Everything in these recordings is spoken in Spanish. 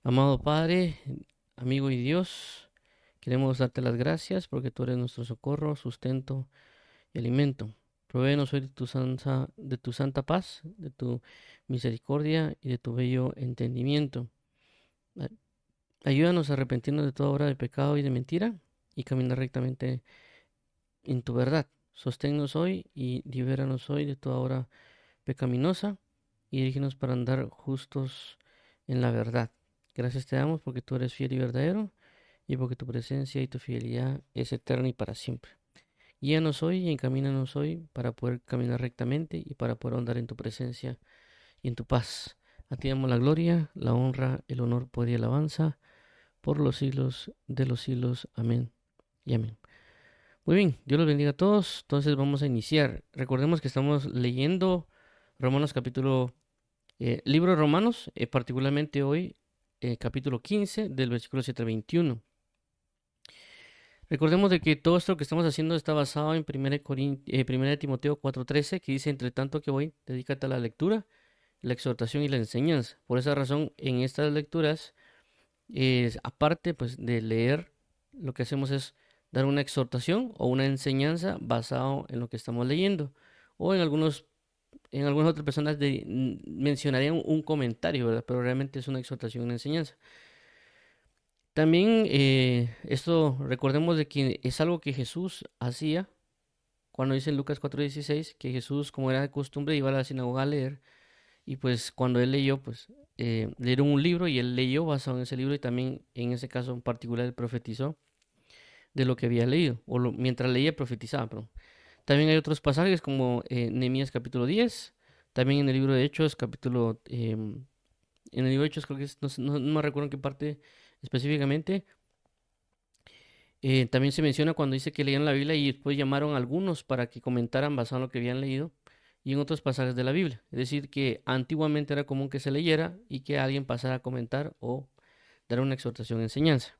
Amado Padre, amigo y Dios, queremos darte las gracias porque tú eres nuestro socorro, sustento y alimento. Provéenos hoy de tu santa paz, de tu misericordia y de tu bello entendimiento. A- Ayúdanos a arrepentirnos de toda obra de pecado y de mentira y caminar rectamente en tu verdad. Sosténnos hoy y libéranos hoy de toda obra pecaminosa y dirígenos para andar justos en la verdad. Gracias te damos porque tú eres fiel y verdadero y porque tu presencia y tu fidelidad es eterna y para siempre. Guíanos hoy y encamínanos hoy para poder caminar rectamente y para poder andar en tu presencia y en tu paz. A ti damos la gloria, la honra, el honor, poder y alabanza por los siglos de los siglos. Amén y amén. Muy bien, Dios los bendiga a todos. Entonces vamos a iniciar. Recordemos que estamos leyendo Romanos capítulo, libro de Romanos, particularmente hoy, capítulo 15 del versículo 7 al 21. Recordemos de que todo esto que estamos haciendo está basado en 1 Timoteo 4:13, que dice, entre tanto que voy, dedícate a la lectura, la exhortación y la enseñanza. Por esa razón, en estas lecturas, aparte pues, de leer, lo que hacemos es dar una exhortación o una enseñanza basado en lo que estamos leyendo. O en algunas otras personas mencionarían un comentario, ¿verdad? Pero realmente es una exhortación, una enseñanza. También esto recordemos de que es algo que Jesús hacía cuando dice en Lucas 4:16 que Jesús, como era de costumbre, iba a la sinagoga a leer y pues cuando él leyó, pues le dieron un libro y él leyó basado en ese libro y también en ese caso en particular él profetizó de lo que había leído o mientras leía profetizaba, perdón. También hay otros pasajes como Nehemías capítulo 10, también en el libro de Hechos en el libro de Hechos creo que es, no, no me recuerdo en qué parte específicamente. También se menciona cuando dice que leían la Biblia y después llamaron a algunos para que comentaran basado en lo que habían leído y en otros pasajes de la Biblia. Es decir, que antiguamente era común que se leyera y que alguien pasara a comentar o dar una exhortación o enseñanza.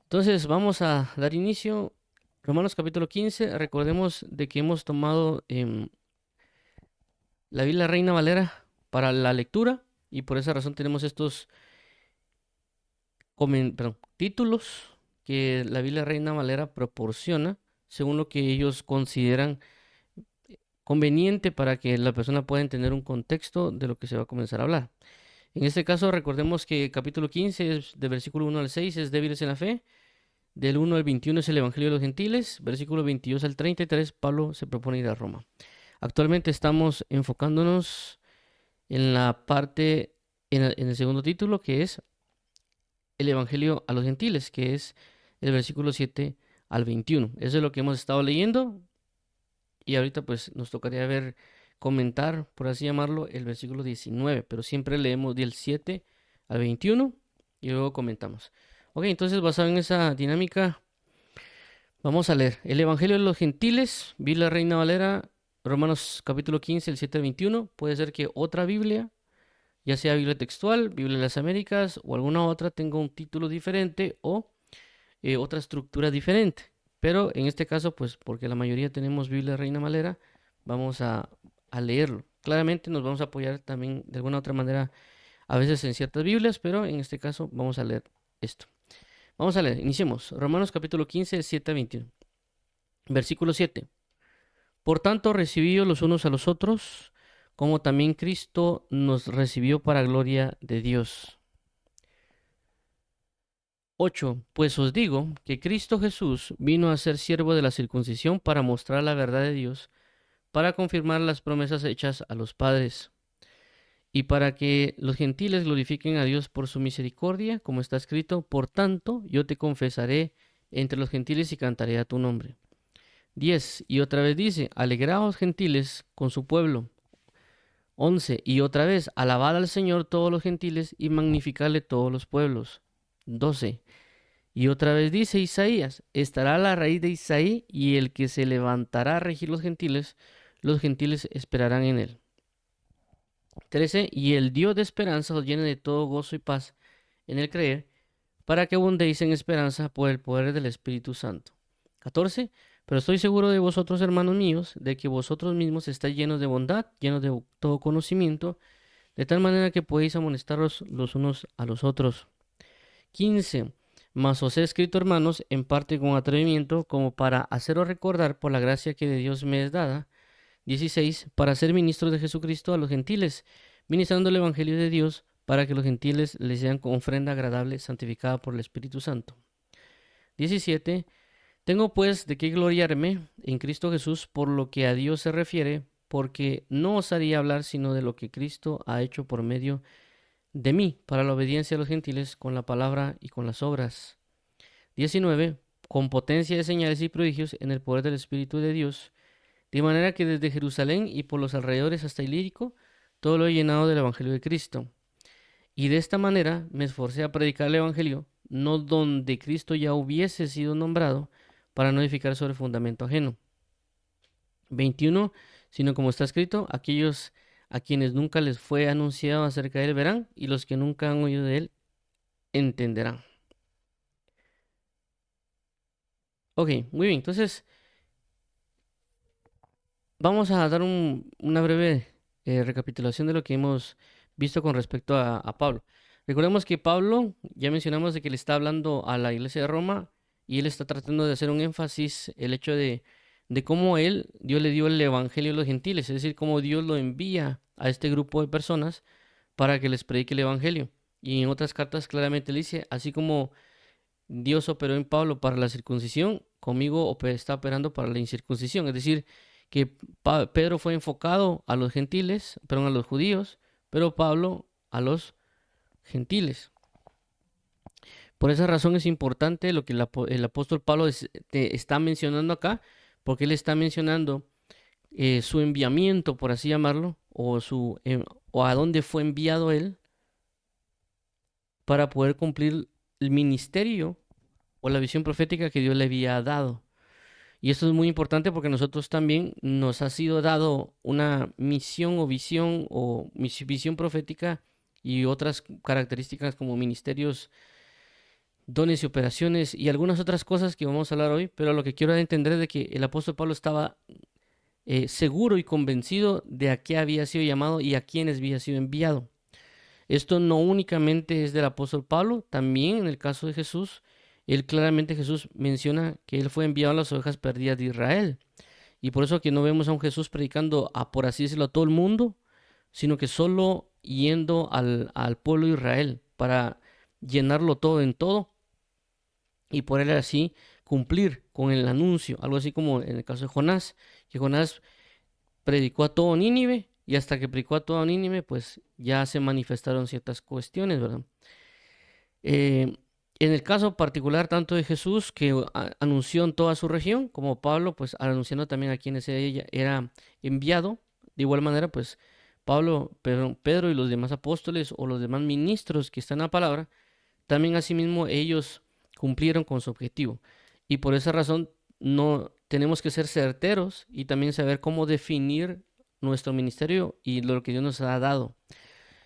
Entonces vamos a dar inicio. Romanos capítulo 15. Recordemos de que hemos tomado la Biblia Reina Valera para la lectura y por esa razón tenemos estos títulos que la Biblia Reina Valera proporciona según lo que ellos consideran conveniente para que la persona pueda entender un contexto de lo que se va a comenzar a hablar. En este caso, recordemos que capítulo 15 es de versículo 1 al 6 es débiles en la fe, del 1 al 21 es el Evangelio de los Gentiles, versículo 22 al 33 Pablo se propone ir a Roma. Actualmente estamos enfocándonos en la parte, en el segundo título, que es el Evangelio a los Gentiles, que es el versículo 7 al 21. Eso es lo que hemos estado leyendo. Y ahorita pues nos tocaría ver, comentar, por así llamarlo, el versículo 19, pero siempre leemos del 7 al 21 y luego comentamos. Ok, entonces basado en esa dinámica, vamos a leer el Evangelio de los Gentiles, Biblia Reina Valera, Romanos capítulo 15, el 7 al 21. Puede ser que otra Biblia, ya sea Biblia textual, Biblia de las Américas o alguna otra, tenga un título diferente o otra estructura diferente. Pero en este caso, pues porque la mayoría tenemos Biblia Reina Valera, vamos a leerlo. Claramente nos vamos a apoyar también de alguna otra manera, a veces en ciertas Biblias, pero en este caso vamos a leer esto. Vamos a leer, iniciemos. Romanos capítulo 15, 7 a 21. Versículo 7. Por tanto, recibíos los unos a los otros, como también Cristo nos recibió para gloria de Dios. 8. Pues os digo que Cristo Jesús vino a ser siervo de la circuncisión para mostrar la verdad de Dios, para confirmar las promesas hechas a los padres, y para que los gentiles glorifiquen a Dios por su misericordia, como está escrito, por tanto yo te confesaré entre los gentiles y cantaré a tu nombre. 10. Y otra vez dice, alegraos gentiles con su pueblo. 11. Y otra vez, alabad al Señor todos los gentiles y magnificadle todos los pueblos. 12. Y otra vez dice Isaías, estará la raíz de Isaí y el que se levantará a regir los gentiles esperarán en él. 13. Y el Dios de esperanza os llene de todo gozo y paz en el creer, para que abundéis en esperanza por el poder del Espíritu Santo. 14. Pero estoy seguro de vosotros, hermanos míos, de que vosotros mismos estáis llenos de bondad, llenos de todo conocimiento, de tal manera que podéis amonestaros los unos a los otros. 15. Mas os he escrito, hermanos, en parte con atrevimiento, como para haceros recordar por la gracia que de Dios me es dada. 16. Para ser ministros de Jesucristo a los gentiles, ministrando el Evangelio de Dios, para que los gentiles les sean con ofrenda agradable, santificada por el Espíritu Santo. 17. Tengo pues de qué gloriarme en Cristo Jesús por lo que a Dios se refiere, porque no osaría hablar sino de lo que Cristo ha hecho por medio de mí, para la obediencia a los gentiles, con la palabra y con las obras. 19. Con potencia de señales y prodigios en el poder del Espíritu de Dios, de manera que desde Jerusalén y por los alrededores hasta Ilírico, todo lo he llenado del Evangelio de Cristo. Y de esta manera me esforcé a predicar el Evangelio, no donde Cristo ya hubiese sido nombrado, para no edificar sobre fundamento ajeno. 21. Sino como está escrito, aquellos a quienes nunca les fue anunciado acerca de él verán, y los que nunca han oído de él entenderán. Ok, muy bien. Entonces, vamos a dar una breve recapitulación de lo que hemos visto con respecto a Pablo. Recordemos que Pablo, ya mencionamos de que le está hablando a la iglesia de Roma y él está tratando de hacer un énfasis, el hecho de cómo Dios le dio el evangelio a los gentiles, es decir, cómo Dios lo envía a este grupo de personas para que les predique el evangelio. Y en otras cartas claramente le dice, así como Dios operó en Pablo para la circuncisión, conmigo está operando para la incircuncisión. Es decir, que Pedro fue enfocado a los gentiles, perdón, a los judíos, pero Pablo a los gentiles. Por esa razón es importante lo que el apóstol Pablo está mencionando acá, porque él está mencionando su enviamiento, por así llamarlo, o a dónde fue enviado él para poder cumplir el ministerio o la visión profética que Dios le había dado. Y esto es muy importante porque nosotros también nos ha sido dado una misión o visión profética y otras características como ministerios, dones y operaciones y algunas otras cosas que vamos a hablar hoy, pero lo que quiero entender es de que el apóstol Pablo estaba seguro y convencido de a qué había sido llamado y a quiénes había sido enviado. Esto no únicamente es del apóstol Pablo, también en el caso de Jesús, claramente Jesús menciona que él fue enviado a las ovejas perdidas de Israel. Y por eso que no vemos a un Jesús predicando por así decirlo, a todo el mundo, sino que solo yendo al pueblo de Israel para llenarlo todo en todo y poder así cumplir con el anuncio. Algo así como en el caso de Jonás, que Jonás predicó a todo Nínive y hasta que predicó a todo Nínive, pues ya se manifestaron ciertas cuestiones, ¿verdad? En el caso particular tanto de Jesús, que anunció en toda su región, como Pablo, pues anunciando también a quienes ella era enviado, de igual manera, pues Pedro y los demás apóstoles o los demás ministros que están en la palabra, también asimismo ellos cumplieron con su objetivo. Y por esa razón no tenemos que ser certeros y también saber cómo definir nuestro ministerio y lo que Dios nos ha dado.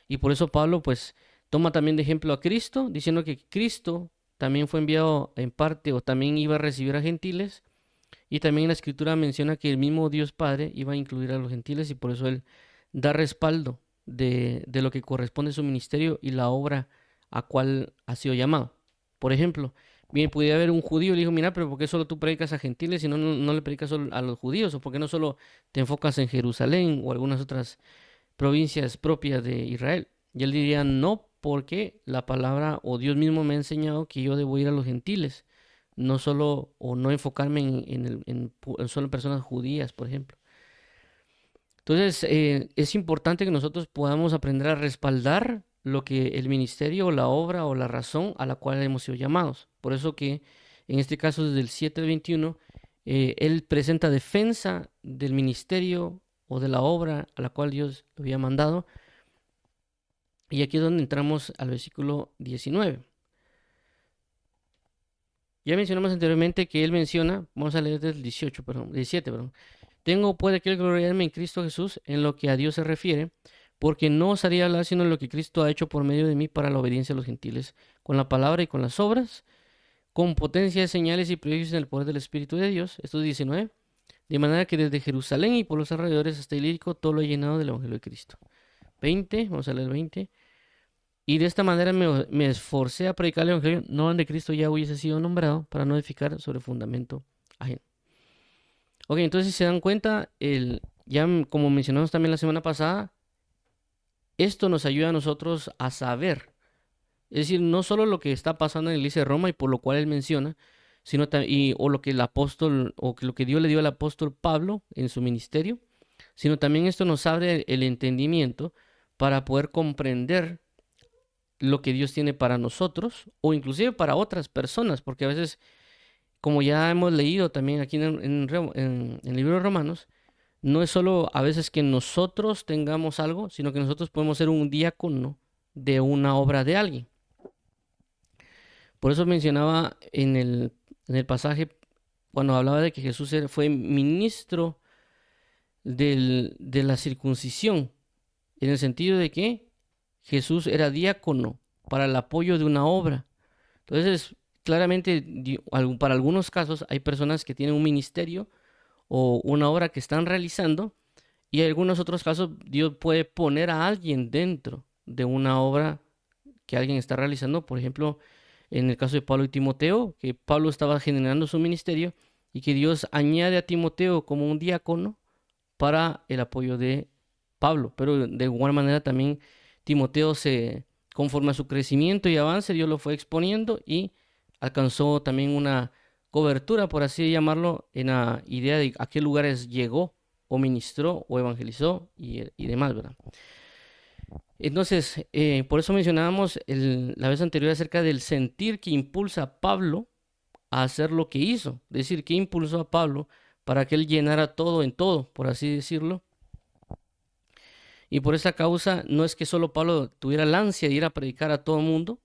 Y por eso Pablo pues toma también de ejemplo a Cristo, diciendo que Cristo también fue enviado en parte o también iba a recibir a gentiles. Y también en la escritura menciona que el mismo Dios Padre iba a incluir a los gentiles y por eso él da respaldo de lo que corresponde a su ministerio y la obra a cual ha sido llamado. Por ejemplo, bien, pudiera haber un judío y le dijo, mira, pero ¿por qué solo tú predicas a gentiles y no le predicas solo a los judíos? ¿O por qué no solo te enfocas en Jerusalén o algunas otras provincias propias de Israel? Y él diría, no, porque la palabra o Dios mismo me ha enseñado que yo debo ir a los gentiles, no solo o no enfocarme en solo personas judías, por ejemplo. Entonces, es importante que nosotros podamos aprender a respaldar lo que el ministerio o la obra o la razón a la cual hemos sido llamados. Por eso que en este caso desde el 7 al 21, él presenta defensa del ministerio o de la obra a la cual Dios lo había mandado. Y aquí es donde entramos al versículo 19. Ya mencionamos anteriormente que él menciona, vamos a leer del 17, perdón. Tengo pues que gloriarme en Cristo Jesús en lo que a Dios se refiere, porque no osaría hablar sino en lo que Cristo ha hecho por medio de mí para la obediencia a los gentiles, con la palabra y con las obras, con potencia de señales y prodigios en el poder del Espíritu de Dios. Esto es 19. De manera que desde Jerusalén y por los alrededores hasta Ilírico todo lo he llenado del Evangelio de Cristo. 20, vamos a leer el 20. Y de esta manera me esforcé a predicar el evangelio, no donde Cristo ya hubiese sido nombrado, para no edificar sobre fundamento ajeno. Ok, entonces si se dan cuenta, como mencionamos también la semana pasada, esto nos ayuda a nosotros a saber. Es decir, no solo lo que está pasando en la iglesia de Roma y por lo cual él menciona, sino o lo que el apóstol, o que lo que Dios le dio al apóstol Pablo en su ministerio, sino también esto nos abre el entendimiento para poder comprender lo que Dios tiene para nosotros o inclusive para otras personas, porque a veces, como ya hemos leído también aquí en el libro de Romanos, no es solo a veces que nosotros tengamos algo, sino que nosotros podemos ser un diácono de una obra de alguien. Por eso mencionaba en el pasaje, cuando hablaba de que Jesús fue ministro de la circuncisión, en el sentido de que Jesús era diácono para el apoyo de una obra. Entonces, claramente, para algunos casos hay personas que tienen un ministerio o una obra que están realizando, y en algunos otros casos Dios puede poner a alguien dentro de una obra que alguien está realizando. Por ejemplo, en el caso de Pablo y Timoteo, que Pablo estaba generando su ministerio y que Dios añade a Timoteo como un diácono para el apoyo de Pablo. Pero de igual manera también Timoteo, conforme a su crecimiento y avance, Dios lo fue exponiendo y alcanzó también una cobertura, por así llamarlo, en la idea de a qué lugares llegó o ministró o evangelizó y demás, ¿verdad? Entonces, por eso mencionábamos la vez anterior acerca del sentir que impulsa a Pablo a hacer lo que hizo. Es decir, que impulsó a Pablo para que él llenara todo en todo, por así decirlo. Y por esa causa no es que solo Pablo tuviera la ansia de ir a predicar a todo el mundo,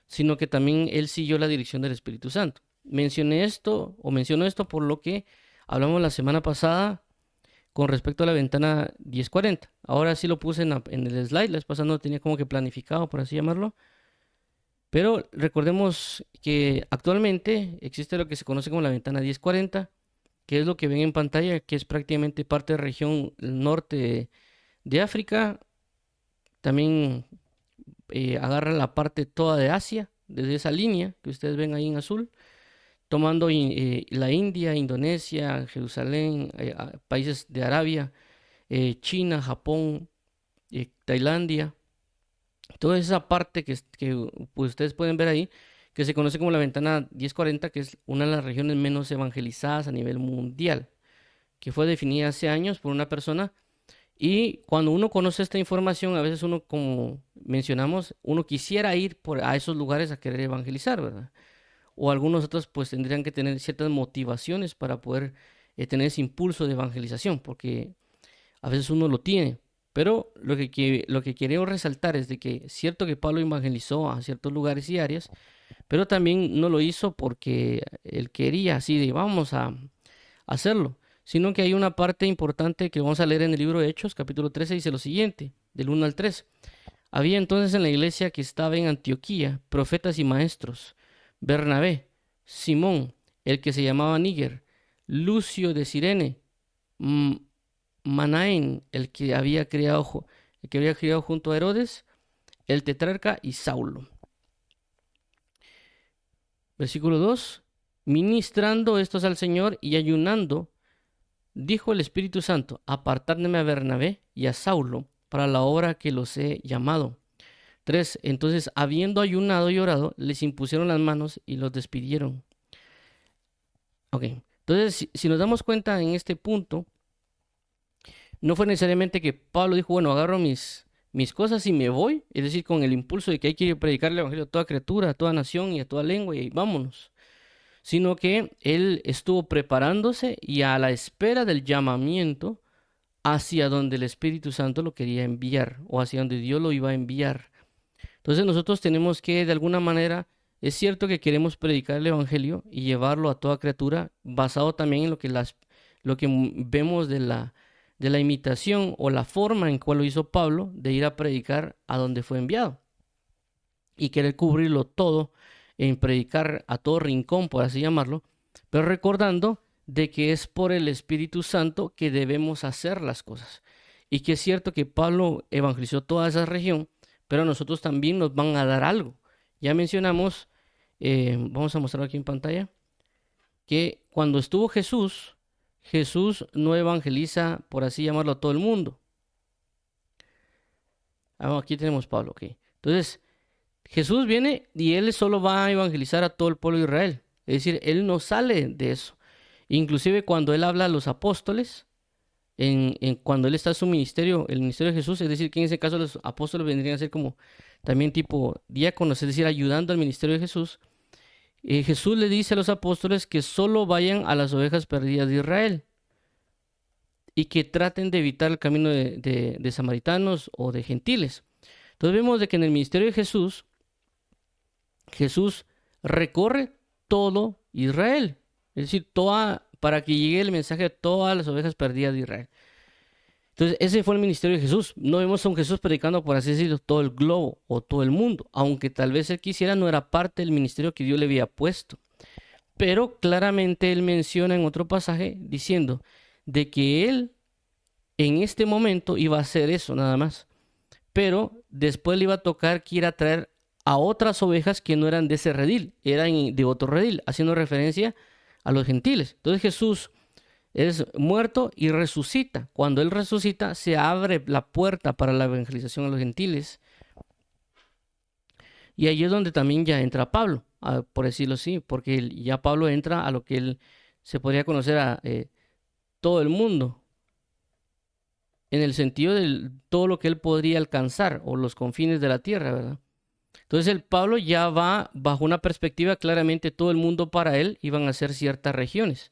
sino que también él siguió la dirección del Espíritu Santo. Menciono esto por lo que hablamos la semana pasada con respecto a la ventana 1040. Ahora sí lo puse en el slide, la vez pasada no tenía como que planificado, por así llamarlo. Pero recordemos que actualmente existe lo que se conoce como la ventana 1040, que es lo que ven en pantalla, que es prácticamente parte de la región norte de África. También agarra la parte toda de Asia, desde esa línea que ustedes ven ahí en azul, tomando la India, Indonesia, Jerusalén, países de Arabia, China, Japón, Tailandia, toda esa parte que pues, ustedes pueden ver ahí, que se conoce como la ventana 1040, que es una de las regiones menos evangelizadas a nivel mundial, que fue definida hace años por una persona. Y cuando uno conoce esta información, a veces uno, como mencionamos, uno quisiera ir a esos lugares a querer evangelizar, ¿verdad? O algunos otros pues tendrían que tener ciertas motivaciones para poder tener ese impulso de evangelización, porque a veces uno lo tiene. Pero lo que queremos resaltar es de que es cierto que Pablo evangelizó a ciertos lugares y áreas, pero también no lo hizo porque él quería así de vamos a hacerlo, sino que hay una parte importante que vamos a leer en el libro de Hechos, capítulo 13, dice lo siguiente, del 1 al 3. Había entonces en la iglesia que estaba en Antioquía profetas y maestros: Bernabé, Simón, el que se llamaba Níger, Lucio de Cirene, Manaén, el que había criado junto a Herodes, el tetrarca, y Saulo. Versículo 2. Ministrando estos al Señor y ayunando, dijo el Espíritu Santo: apartadme a Bernabé y a Saulo para la obra que los he llamado. 3. Entonces, habiendo ayunado y orado, les impusieron las manos y los despidieron. Ok, entonces si nos damos cuenta en este punto, no fue necesariamente que Pablo dijo, bueno, agarro mis cosas y me voy, es decir, con el impulso de que hay que predicar el evangelio a toda criatura, a toda nación y a toda lengua y vámonos, sino que él estuvo preparándose y a la espera del llamamiento hacia donde el Espíritu Santo lo quería enviar o hacia donde Dios lo iba a enviar. Entonces nosotros tenemos que, de alguna manera, es cierto que queremos predicar el evangelio y llevarlo a toda criatura, basado también en lo que vemos de la imitación o la forma en cual lo hizo Pablo de ir a predicar a donde fue enviado y querer cubrirlo todo en predicar a todo rincón, por así llamarlo, pero recordando de que es por el Espíritu Santo que debemos hacer las cosas. y que es cierto que Pablo evangelizó toda esa región, pero a nosotros también nos van a dar algo. Ya mencionamos, vamos a mostrarlo aquí en pantalla, que cuando estuvo Jesús, Jesús no evangeliza, por así llamarlo, a todo el mundo. Aquí tenemos Pablo, ok. Entonces, Jesús viene y él solo va a evangelizar a todo el pueblo de Israel. Es decir, él no sale de eso. Inclusive cuando él habla a los apóstoles, cuando él está en su ministerio, el ministerio de Jesús, es decir, que en ese caso los apóstoles vendrían a ser como también tipo diáconos, es decir, ayudando al ministerio de Jesús. Jesús le dice a los apóstoles que solo vayan a las ovejas perdidas de Israel y que traten de evitar el camino de samaritanos o de gentiles. Entonces vemos de que en el ministerio de Jesús, Jesús recorre todo Israel, es decir, para que llegue el mensaje a todas las ovejas perdidas de Israel. Entonces, ese fue el ministerio de Jesús. No vemos a un Jesús predicando, por así decirlo, todo el globo o todo el mundo, aunque tal vez él quisiera, no era parte del ministerio que Dios le había puesto. Pero claramente él menciona en otro pasaje diciendo de que él en este momento iba a hacer eso nada más. Pero después le iba a tocar que ir a traer a otras ovejas que no eran de ese redil, eran de otro redil, haciendo referencia a los gentiles. Entonces Jesús es muerto y resucita. Cuando él resucita, se abre la puerta para la evangelización a los gentiles. Y ahí es donde también ya entra Pablo, por decirlo así, porque ya Pablo entra a lo que él se podría conocer a todo el mundo, en el sentido de todo lo que él podría alcanzar o los confines de la tierra, ¿verdad? Entonces el Pablo ya va bajo una perspectiva, claramente todo el mundo para él iban a ser ciertas regiones.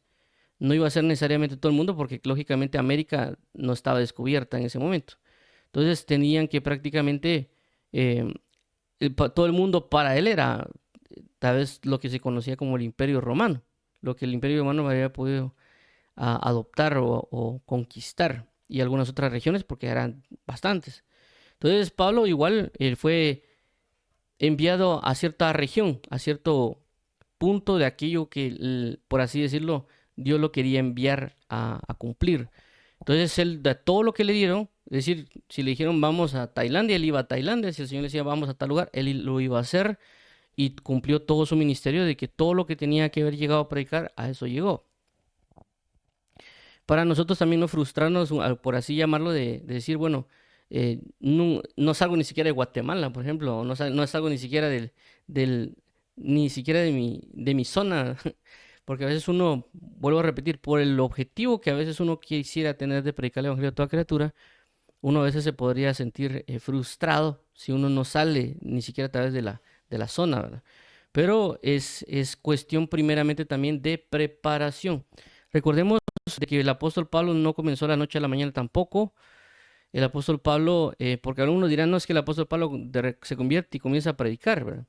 No iba a ser necesariamente todo el mundo porque lógicamente América no estaba descubierta en ese momento. Entonces tenían que prácticamente eh, todo el mundo para él era tal vez lo que se conocía como el Imperio Romano, lo que el Imperio Romano había podido adoptar o conquistar y algunas otras regiones porque eran bastantes. Entonces Pablo igual él fue enviado a cierta región, a cierto punto de aquello que, por así decirlo, Dios lo quería enviar a cumplir. Entonces él, de todo lo que le dieron, es decir, si le dijeron vamos a Tailandia, él iba a Tailandia, si el Señor le decía vamos a tal lugar, él lo iba a hacer y cumplió todo su ministerio de que todo lo que tenía que haber llegado a predicar, a eso llegó. Para nosotros también no frustrarnos, por así llamarlo, de decir, bueno, no salgo ni siquiera de Guatemala, por ejemplo, o no salgo ni siquiera ni siquiera de mi zona, porque a veces uno, vuelvo a repetir, por el objetivo que a veces uno quisiera tener de predicar el evangelio a toda criatura, uno a veces se podría sentir frustrado si uno no sale ni siquiera a través de la zona, ¿verdad? Pero es cuestión primeramente también de preparación. Recordemos de que el apóstol Pablo no comenzó la noche a la mañana tampoco. El apóstol Pablo, porque algunos dirán, no es que el apóstol Pablo se convierte y comienza a predicar, ¿verdad?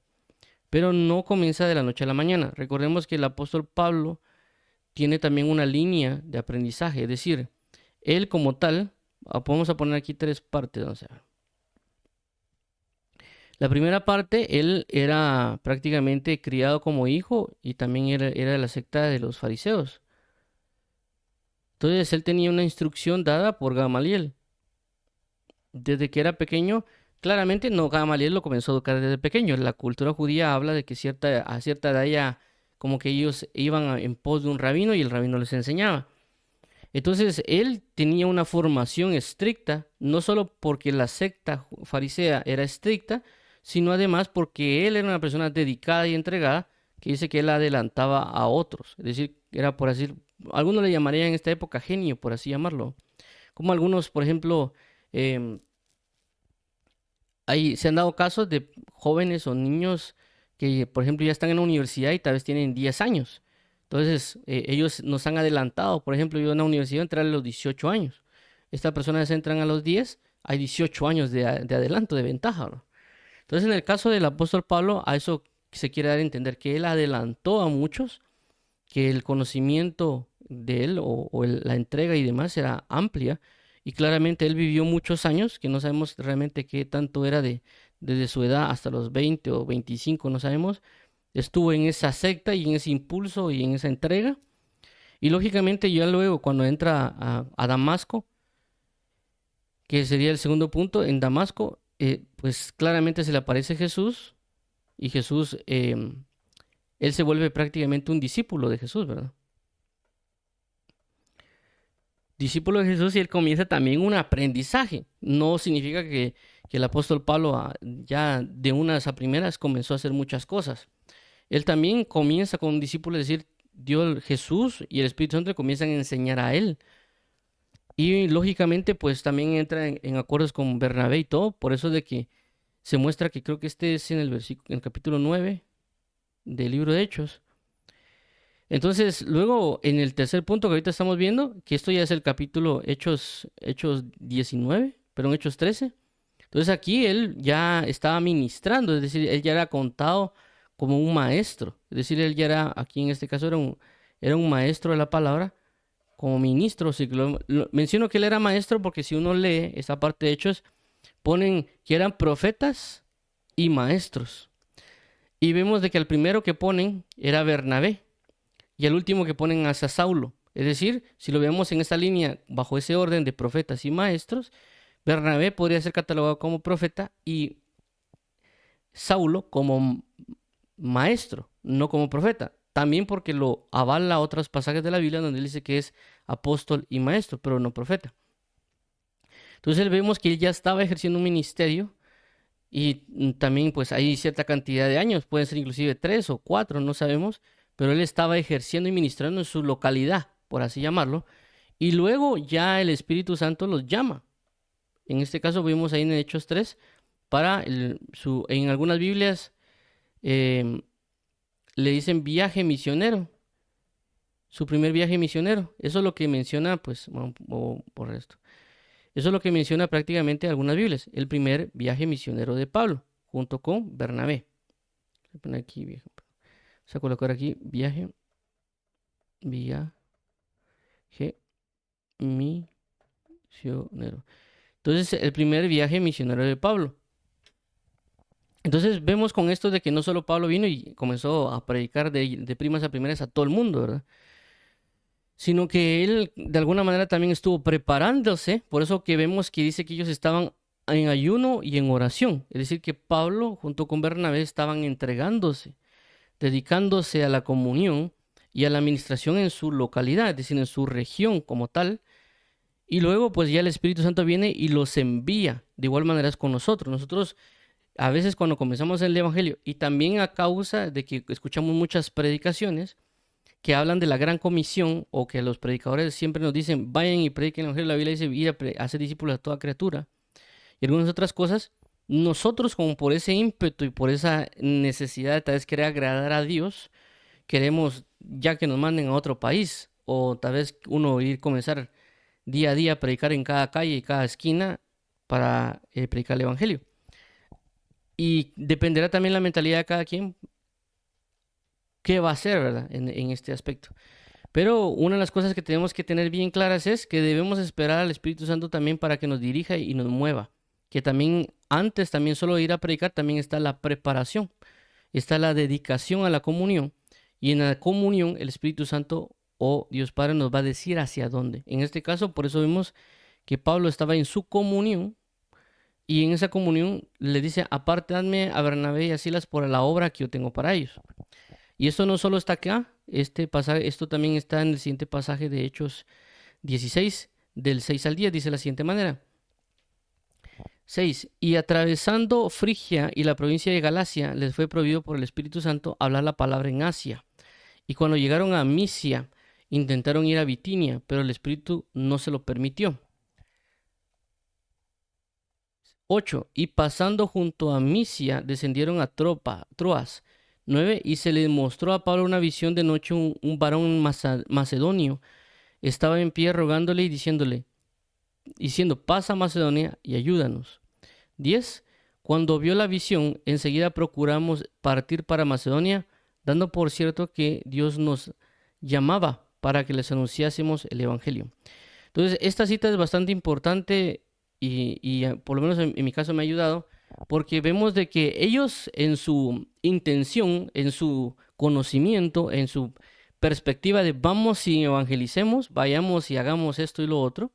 Pero no comienza de la noche a la mañana. Recordemos que el apóstol Pablo tiene también una línea de aprendizaje, es decir, él como tal, vamos a poner aquí tres partes, o sea, la primera parte, él era prácticamente criado como hijo y también era de la secta de los fariseos. Entonces él tenía una instrucción dada por Gamaliel. Desde que era pequeño, claramente no, Gamaliel lo comenzó a educar desde pequeño. La cultura judía habla de que a cierta edad ya como que ellos iban en pos de un rabino y el rabino les enseñaba. Entonces él tenía una formación estricta, no solo porque la secta farisea era estricta, sino además porque él era una persona dedicada y entregada, que dice que él adelantaba a otros. Es decir, era por así, algunos le llamarían en esta época genio, por así llamarlo. Como algunos, por ejemplo, em, se han dado casos de jóvenes o niños que, por ejemplo, ya están en la universidad y tal vez tienen 10 años. Entonces, ellos nos han adelantado. Por ejemplo, yo en la universidad entré a los 18 años. Estas personas entran a los 10, hay 18 años de adelanto, de ventaja, ¿no? Entonces, en el caso del apóstol Pablo, a eso se quiere dar a entender que él adelantó a muchos, que el conocimiento de él la entrega y demás era amplia y claramente él vivió muchos años, que no sabemos realmente qué tanto era desde su edad hasta los 20 o 25, no sabemos. Estuvo en esa secta y en ese impulso y en esa entrega. Y lógicamente ya luego cuando entra a Damasco, que sería el segundo punto, en Damasco, pues claramente se le aparece Jesús y Jesús, él se vuelve prácticamente un discípulo de Jesús, ¿verdad? Discípulo de Jesús y él comienza también un aprendizaje. No significa que el apóstol Pablo ya de unas a primeras comenzó a hacer muchas cosas. Él también comienza con un discípulo, es decir, Dios, Jesús y el Espíritu Santo le comienzan a enseñar a él. Y lógicamente, pues también entra en acuerdos con Bernabé y todo. Por eso de que se muestra que creo que este es en el versículo, en el capítulo 9 del libro de Hechos. Entonces, luego en el tercer punto que ahorita estamos viendo, que esto ya es el capítulo Hechos 19, pero en Hechos 13. Entonces aquí él ya estaba ministrando, es decir, él ya era contado como un maestro. Es decir, él ya era, aquí en este caso era un maestro de la palabra, como ministro. Así que menciono que él era maestro porque si uno lee esta parte de Hechos, ponen que eran profetas y maestros. Y vemos de que el primero que ponen era Bernabé y el último que ponen es a Saulo. Es decir, si lo vemos en esta línea, bajo ese orden de profetas y maestros, Bernabé podría ser catalogado como profeta y Saulo como maestro, no como profeta. También porque lo avala otros pasajes de la Biblia donde él dice que es apóstol y maestro, pero no profeta. Entonces vemos que él ya estaba ejerciendo un ministerio y también pues hay cierta cantidad de años, pueden ser inclusive 3 o 4, no sabemos, pero él estaba ejerciendo y ministrando en su localidad, por así llamarlo, y luego ya el Espíritu Santo los llama. En este caso vimos ahí en Hechos 3, en algunas Biblias em, le dicen viaje misionero, su primer viaje misionero. Eso es lo que menciona, pues, bueno, por esto. Eso es lo que menciona prácticamente algunas Biblias, el primer viaje misionero de Pablo, junto con Bernabé. Voy a poner aquí, vamos a colocar aquí viaje misionero. Entonces, el primer viaje misionero de Pablo. Entonces, vemos con esto de que no solo Pablo vino y comenzó a predicar de primas a primeras a todo el mundo, ¿verdad? Sino que él de alguna manera también estuvo preparándose. Por eso que vemos que dice que ellos estaban en ayuno y en oración. Es decir, que Pablo junto con Bernabé estaban entregándose, dedicándose a la comunión y a la administración en su localidad, es decir, en su región como tal. Y luego pues ya el Espíritu Santo viene y los envía. De igual manera es con nosotros. Nosotros a veces cuando comenzamos el Evangelio y también a causa de que escuchamos muchas predicaciones que hablan de la gran comisión o que los predicadores siempre nos dicen vayan y prediquen el Evangelio, la Biblia dice ir a hacer discípulos a toda criatura y algunas otras cosas, nosotros como por ese ímpetu y por esa necesidad de tal vez querer agradar a Dios, queremos ya que nos manden a otro país o tal vez uno ir comenzar día a día a predicar en cada calle y cada esquina para predicar el Evangelio. Y dependerá también la mentalidad de cada quien, qué va a hacer, ¿verdad? En este aspecto. Pero una de las cosas que tenemos que tener bien claras es que debemos esperar al Espíritu Santo también para que nos dirija y nos mueva. Que también antes, también solo de ir a predicar, también está la preparación, está la dedicación a la comunión. Y en la comunión el Espíritu Santo o Dios Padre nos va a decir hacia dónde. En este caso, por eso vemos que Pablo estaba en su comunión y en esa comunión le dice, apártame a Bernabé y a Silas por la obra que yo tengo para ellos. Y esto no solo está acá, este pasaje, esto también está en el siguiente pasaje de Hechos 16, del 6 al 10, dice de la siguiente manera. 6. Y atravesando Frigia y la provincia de Galacia, les fue prohibido por el Espíritu Santo hablar la palabra en Asia. Y cuando llegaron a Misia, intentaron ir a Bitinia, pero el Espíritu no se lo permitió. 8. Y pasando junto a Misia, descendieron a Troas. 9. Y se le mostró a Pablo una visión de noche, un varón macedonio. Estaba en pie rogándole y diciendo, pasa a Macedonia y ayúdanos. 10. Cuando vio la visión, enseguida procuramos partir para Macedonia, dando por cierto que Dios nos llamaba para que les anunciásemos el Evangelio. Entonces, esta cita es bastante importante y por lo menos en mi caso me ha ayudado, porque vemos de que ellos en su intención, en su conocimiento, en su perspectiva de vamos y evangelicemos, vayamos y hagamos esto y lo otro,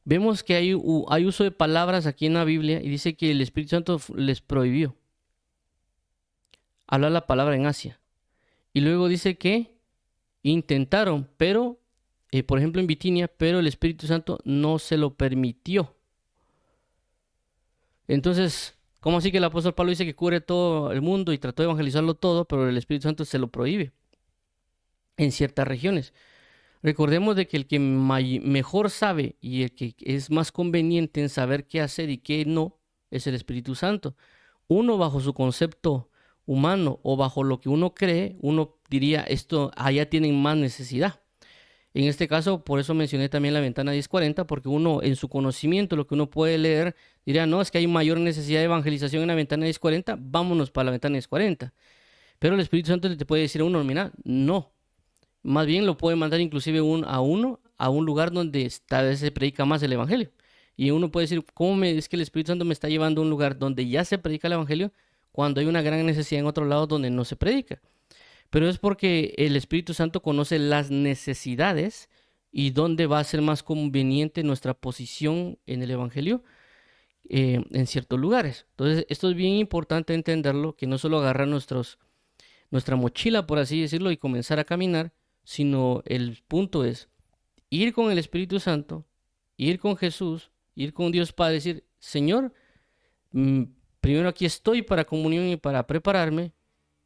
vemos que hay uso de palabras aquí en la Biblia y dice que el Espíritu Santo les prohibió hablar la palabra en Asia. Y luego dice que intentaron, pero, por ejemplo en Bitinia, pero el Espíritu Santo no se lo permitió. Entonces, ¿cómo así que el apóstol Pablo dice que cubre todo el mundo y trató de evangelizarlo todo, pero el Espíritu Santo se lo prohíbe en ciertas regiones? Recordemos de que el que mejor sabe y el que es más conveniente en saber qué hacer y qué no es el Espíritu Santo. Uno bajo su concepto humano o bajo lo que uno cree, uno diría esto allá tienen más necesidad. En este caso, por eso mencioné también la ventana 1040, porque uno en su conocimiento, lo que uno puede leer, diría, no, es que hay mayor necesidad de evangelización en la ventana 1040, vámonos para la ventana 1040. Pero el Espíritu Santo te puede decir a uno, mira, no. Más bien lo puede mandar inclusive uno a un lugar donde tal vez se predica más el Evangelio. Y uno puede decir, es que el Espíritu Santo me está llevando a un lugar donde ya se predica el Evangelio cuando hay una gran necesidad en otro lado donde no se predica? Pero es porque el Espíritu Santo conoce las necesidades y dónde va a ser más conveniente nuestra posición en el Evangelio en ciertos lugares. Entonces, esto es bien importante entenderlo, que no solo agarrar nuestra mochila, por así decirlo, y comenzar a caminar, sino el punto es ir con el Espíritu Santo, ir con Jesús, ir con Dios Padre, decir, Señor, mm, primero aquí estoy para comunión y para prepararme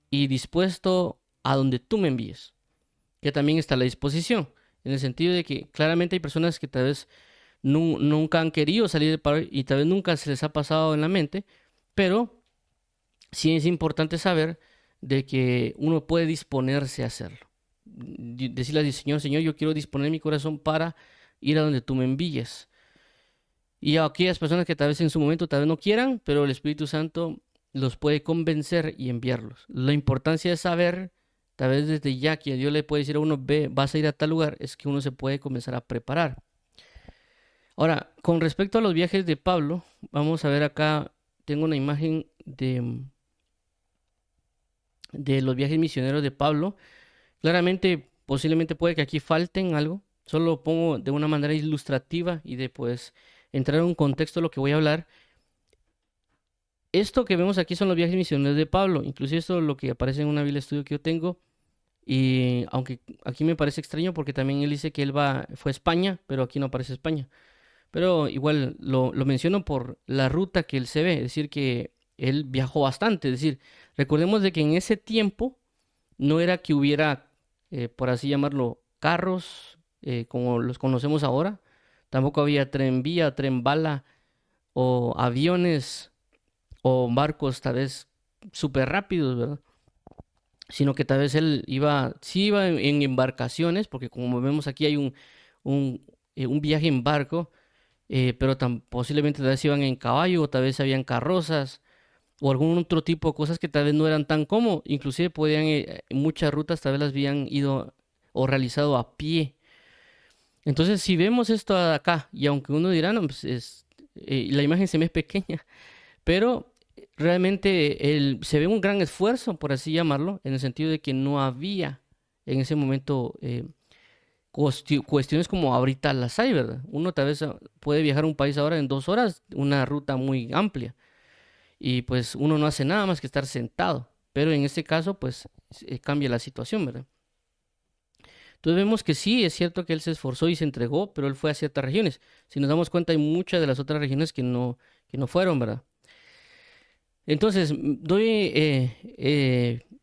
y dispuesto a donde tú me envíes, que también está a la disposición, en el sentido de que claramente hay personas que tal vez nunca han querido salir del paro y tal vez nunca se les ha pasado en la mente, pero sí es importante saber de que uno puede disponerse a hacerlo. Decirle al Señor, Señor, yo quiero disponer mi corazón para ir a donde tú me envíes. Y a aquellas personas que tal vez en su momento tal vez no quieran, pero el Espíritu Santo los puede convencer y enviarlos. La importancia de saber, tal vez desde ya que Dios le puede decir a uno, ve, vas a ir a tal lugar, es que uno se puede comenzar a preparar. Ahora, con respecto a los viajes de Pablo, vamos a ver acá, tengo una imagen de los viajes misioneros de Pablo. Claramente, posiblemente puede que aquí falten algo. Solo lo pongo de una manera ilustrativa y de pues entrar en un contexto de lo que voy a hablar. Esto que vemos aquí son los viajes misioneros de Pablo. Inclusive esto es lo que aparece en una Biblia estudio que yo tengo. Y aunque aquí me parece extraño porque también él dice que fue a España, pero aquí no aparece España. Pero igual lo menciono por la ruta que él se ve. Es decir, que él viajó bastante. Es decir, recordemos de que en ese tiempo no era que hubiera, por así llamarlo, carros como los conocemos ahora. Tampoco había tren vía, tren bala o aviones o barcos tal vez súper rápidos, ¿verdad? Sino que tal vez él sí iba en embarcaciones, porque como vemos aquí hay un viaje en barco, pero posiblemente tal vez iban en caballo o tal vez habían carrozas o algún otro tipo de cosas que tal vez no eran tan cómodos. Inclusive muchas rutas tal vez las habían ido o realizado a pie. Entonces, si vemos esto de acá, y aunque uno dirá, no, pues la imagen se me es pequeña, pero realmente se ve un gran esfuerzo, por así llamarlo, en el sentido de que no había en ese momento cuestiones como ahorita las hay, ¿verdad? Uno tal vez puede viajar a un país ahora en 2 horas, una ruta muy amplia y pues uno no hace nada más que estar sentado. Pero en este caso, pues cambia la situación, ¿verdad? Entonces vemos que sí, es cierto que él se esforzó y se entregó, pero él fue a ciertas regiones. Si nos damos cuenta, hay muchas de las otras regiones que no fueron, ¿verdad? Entonces, doy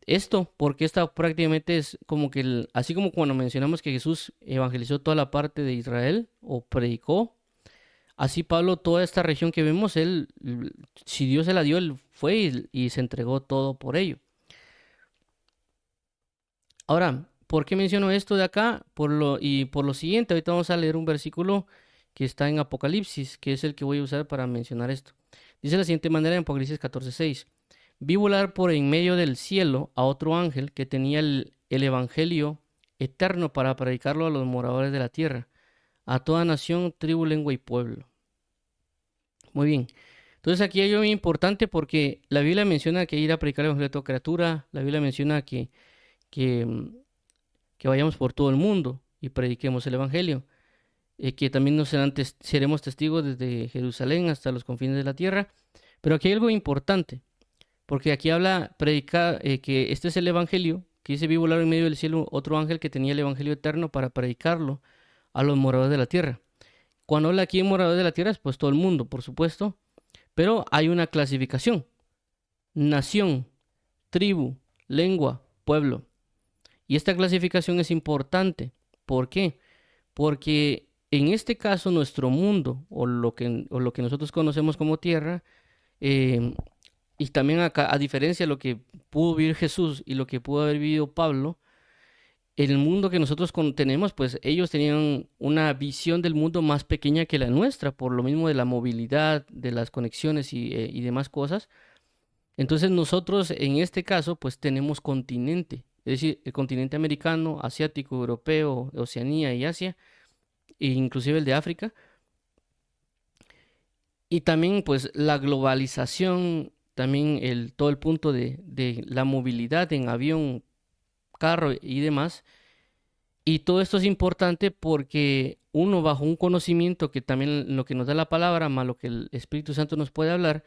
esto porque esta prácticamente es como que, así como cuando mencionamos que Jesús evangelizó toda la parte de Israel o predicó, así Pablo, toda esta región que vemos, si Dios se la dio, él fue y se entregó todo por ello. Ahora, ¿por qué menciono esto de acá? Por lo siguiente, ahorita vamos a leer un versículo que está en Apocalipsis, que es el que voy a usar para mencionar esto. Dice de la siguiente manera en Apocalipsis 14:6. Vi volar por en medio del cielo a otro ángel que tenía el evangelio eterno para predicarlo a los moradores de la tierra, a toda nación, tribu, lengua y pueblo. Muy bien. Entonces aquí hay algo muy importante porque la Biblia menciona que ir a predicar el evangelio a toda criatura, la Biblia menciona que, mm, que vayamos por todo el mundo y prediquemos el evangelio. que también seremos testigos desde Jerusalén hasta los confines de la tierra. Pero aquí hay algo importante, porque aquí habla predicar que este es el evangelio, que dice: vi volar en medio del cielo otro ángel que tenía el evangelio eterno para predicarlo a los moradores de la tierra. Cuando habla aquí en moradores de la tierra, es pues todo el mundo, por supuesto, pero hay una clasificación: nación, tribu, lengua, pueblo. Y esta clasificación es importante. ¿Por qué? Porque en este caso nuestro mundo, o lo que nosotros conocemos como tierra, eh, y también acá, a diferencia de lo que pudo vivir Jesús y lo que pudo haber vivido Pablo, el mundo que nosotros tenemos, pues ellos tenían una visión del mundo más pequeña que la nuestra, por lo mismo de la movilidad, de las conexiones y demás cosas. Entonces nosotros en este caso, pues tenemos continente, es decir, el continente americano, asiático, europeo, Oceanía y Asia, e inclusive el de África. Y también pues la globalización, también todo el punto de la movilidad en avión, carro y demás. Y todo esto es importante porque uno, bajo un conocimiento que también lo que nos da la palabra, más lo que el Espíritu Santo nos puede hablar,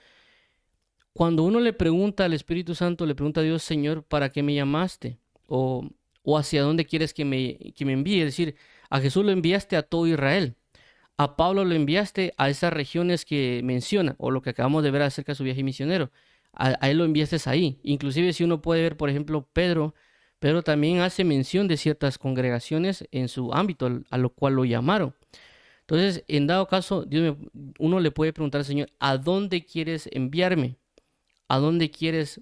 cuando uno le pregunta al Espíritu Santo, le pregunta a Dios: Señor, ¿para qué me llamaste? O, o hacia dónde quieres que me envíe. Es decir, a Jesús lo enviaste a todo Israel. A Pablo lo enviaste a esas regiones que menciona, o lo que acabamos de ver acerca de su viaje misionero. A él lo enviaste ahí. Inclusive si uno puede ver, por ejemplo, Pedro también hace mención de ciertas congregaciones en su ámbito, a lo cual lo llamaron. Entonces, en dado caso, uno le puede preguntar al Señor: ¿a dónde quieres enviarme? ¿A dónde quieres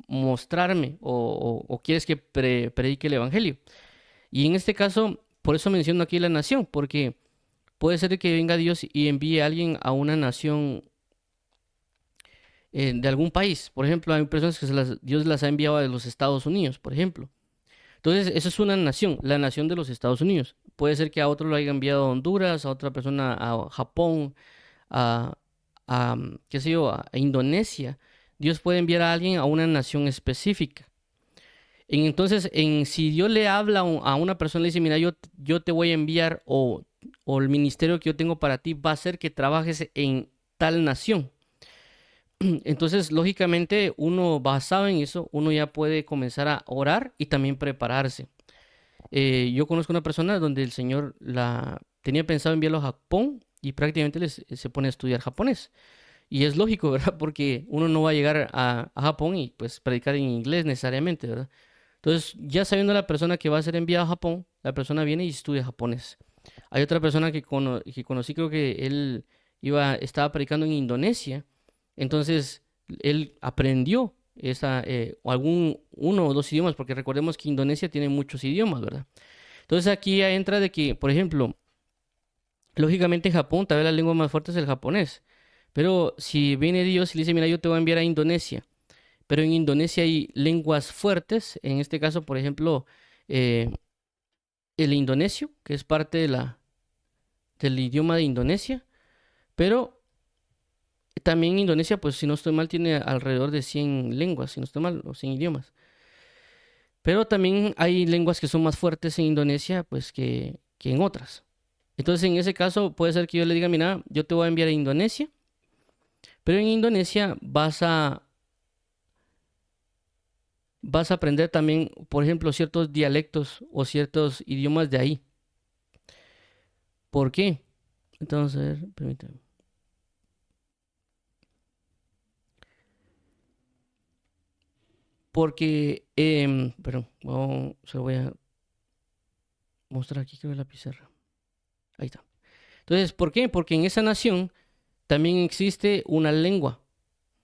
mostrarme? ¿O quieres que predique el Evangelio? Y en este caso, por eso menciono aquí la nación, porque puede ser que venga Dios y envíe a alguien a una nación de algún país. Por ejemplo, hay personas que Dios las ha enviado a los Estados Unidos, por ejemplo. Entonces, eso es una nación, la nación de los Estados Unidos. Puede ser que a otro lo haya enviado a Honduras, a otra persona a Japón, a, qué sé yo, a Indonesia. Dios puede enviar a alguien a una nación específica. Entonces, si Dios le habla a una persona, le dice: mira, yo te voy a enviar, o el ministerio que yo tengo para ti va a ser que trabajes en tal nación. Entonces, lógicamente, uno basado en eso, uno ya puede comenzar a orar y también prepararse. Yo conozco una persona donde el Señor tenía pensado enviarlo a Japón y prácticamente se pone a estudiar japonés. Y es lógico, ¿verdad? Porque uno no va a llegar a Japón y pues predicar en inglés necesariamente, ¿verdad? Entonces, ya sabiendo la persona que va a ser enviada a Japón, la persona viene y estudia japonés. Hay otra persona que conocí, creo que él estaba predicando en Indonesia. Entonces, él aprendió uno o dos idiomas, porque recordemos que Indonesia tiene muchos idiomas, ¿verdad? Entonces aquí ya entra de que, por ejemplo, lógicamente en Japón tal vez la lengua más fuerte es el japonés. Pero si viene Dios y le dice: mira, yo te voy a enviar a Indonesia, pero en Indonesia hay lenguas fuertes, en este caso, por ejemplo, eh, el indonesio, que es parte del idioma de Indonesia, pero también Indonesia, pues si no estoy mal, tiene alrededor de 100 lenguas, si no estoy mal, o 100 idiomas. Pero también hay lenguas que son más fuertes en Indonesia, pues que en otras. Entonces, en ese caso, puede ser que yo le diga: mira, yo te voy a enviar a Indonesia, pero en Indonesia vas a aprender también, por ejemplo, ciertos dialectos o ciertos idiomas de ahí. ¿Por qué? Entonces, permítame. Porque, perdón, se lo voy a mostrar aquí, creo, en la pizarra. Ahí está. Entonces, ¿por qué? Porque en esa nación también existe una lengua,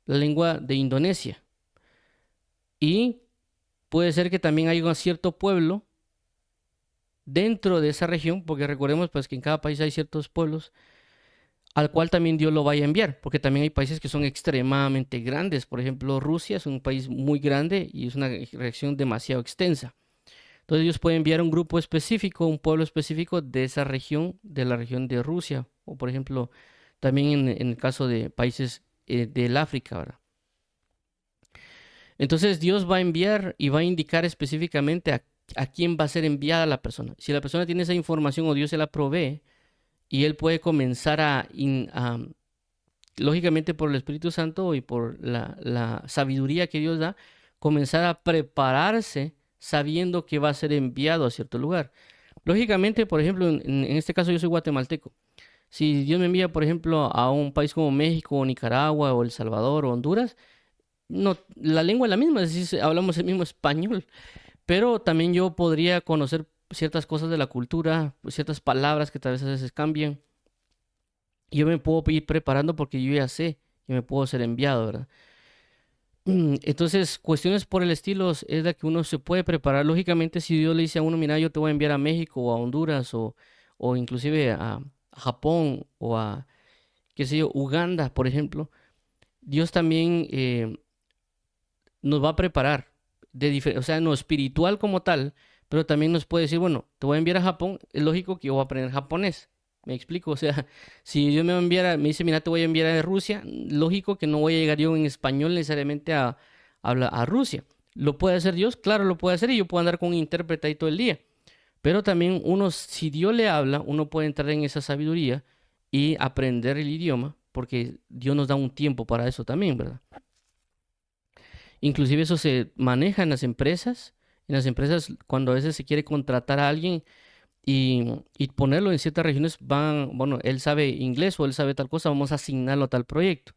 la lengua de Indonesia. Y puede ser que también haya un cierto pueblo dentro de esa región, porque recordemos pues que en cada país hay ciertos pueblos al cual también Dios lo vaya a enviar, porque también hay países que son extremadamente grandes. Por ejemplo, Rusia es un país muy grande y es una región demasiado extensa. Entonces Dios puede enviar un grupo específico, un pueblo específico de esa región, de la región de Rusia, o por ejemplo, también en el caso de países del África, ¿verdad? Entonces Dios va a enviar y va a indicar específicamente a quién va a ser enviada la persona. Si la persona tiene esa información o Dios se la provee, y él puede comenzar lógicamente por el Espíritu Santo y por la sabiduría que Dios da, comenzar a prepararse sabiendo que va a ser enviado a cierto lugar. Lógicamente, por ejemplo, en este caso yo soy guatemalteco. Si Dios me envía, por ejemplo, a un país como México, o Nicaragua, o El Salvador, o Honduras, no, la lengua es la misma, es decir, hablamos el mismo español, pero también yo podría conocer ciertas cosas de la cultura, ciertas palabras que tal vez a veces cambian. Y yo me puedo ir preparando porque yo ya sé que me puedo ser enviado, ¿verdad? Entonces, cuestiones por el estilo es de que uno se puede preparar. Lógicamente, si Dios le dice a uno, mira, yo te voy a enviar a México o a Honduras o inclusive a Japón o a, qué sé yo, Uganda, por ejemplo, Dios también nos va a preparar, o sea, no espiritual como tal, pero también nos puede decir, bueno, te voy a enviar a Japón, es lógico que yo voy a aprender japonés. Me explico, o sea, si Dios me va a enviar, me dice, mira, te voy a enviar a Rusia, lógico que no voy a llegar yo en español necesariamente a Rusia. ¿Lo puede hacer Dios? Claro, lo puede hacer y yo puedo andar con un intérprete ahí todo el día. Pero también uno, si Dios le habla, uno puede entrar en esa sabiduría y aprender el idioma, porque Dios nos da un tiempo para eso también, ¿verdad? Inclusive eso se maneja en las empresas. En las empresas, cuando a veces se quiere contratar a alguien y ponerlo en ciertas regiones, bueno, él sabe inglés o él sabe tal cosa, vamos a asignarlo a tal proyecto.